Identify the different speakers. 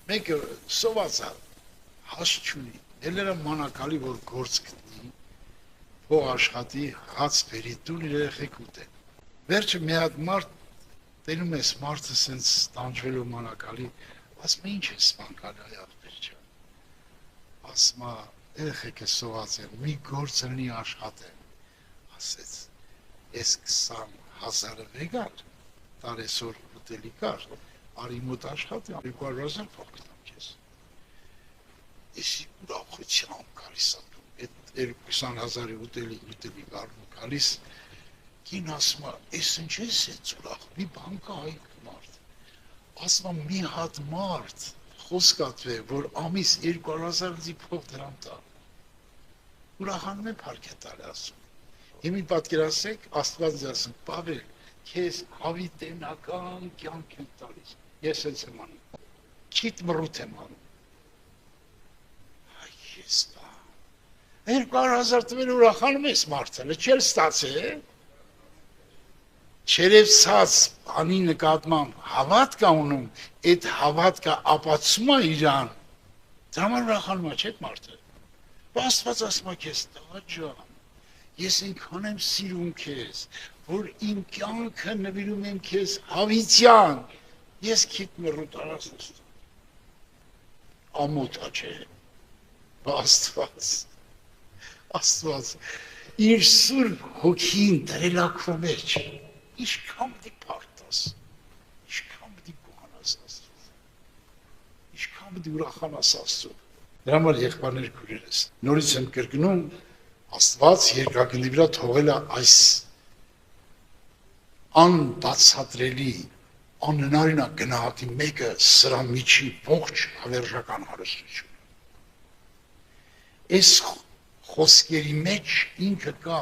Speaker 1: Մեկը սոված է, հաս չունի, ելերը մանակալի, որ գործ գտնի, փող աշխատի, հաց բերի, տուն իր երեխեք ուտեն։ Վերջը մի հատ մարդ, տենում ես մարդը սենց տանջվելով մանակալի, ասում ինչ ես մանկալի այ աղբեր ջան, ասում երեխեք է սոված են, մի գործ լինի աշխատեն, ասեց, ես 20,000 վեգար, տարեսոր ուտելի կար, արի մոտ աշխատի, 200,000 փող գտամ քեզ։ Եսի ուրախությամբ գալիս ատում, այդ 20,000 ուտելի գարնում գալիս, կին ասում է, ես ինչ ես էց ուրախ, մի բան կա այք մարդ, ասում է մի հատ մարդ, խոսկատվ է, որ ամիս 200,000 փող դրամ տա, ուրախանում է պարքետալ ասում, հիմի պատկերասեք, աստված ասում, Պավել, քեզ հավիտենական կյանք եմ տալիս, ես ես եմ անում, քիտ մռութ եմ անում, ես բա, 200,000 տվել ուրախանում ես մարդը, չել ստացե, չերևցած անի նկատմամբ հավատ կա ունում, այդ հավատքը ապացում է իրան, դրամար ուրախանում է չետ մարդը, աստված ասում է քեզ տղա ջան, ես ինքան եմ սիրում քեզ, որ իմ կյանքը նվիրում եմ քեզ հավիտյան, ես քիտ մռութ արած ամոթա չէ, Աստված, իր սուրբ հոգին դրելակվա մեջ, իշքան պիտի պարտաս, իշքան պիտի գոհանաս Աստված, իշքան պիտի ուրախանաս Աստծո, դրա համար եղբայրներ քույրերս, նորից եմ կրկնում, Աստված երկրագնդի վրա թողել է այս անբացատրելի, անհնարին է գնահատի մեկը սրա միջի ողջ հավերժական հարստություն։ Այս խոսքերի մեջ ինքը կա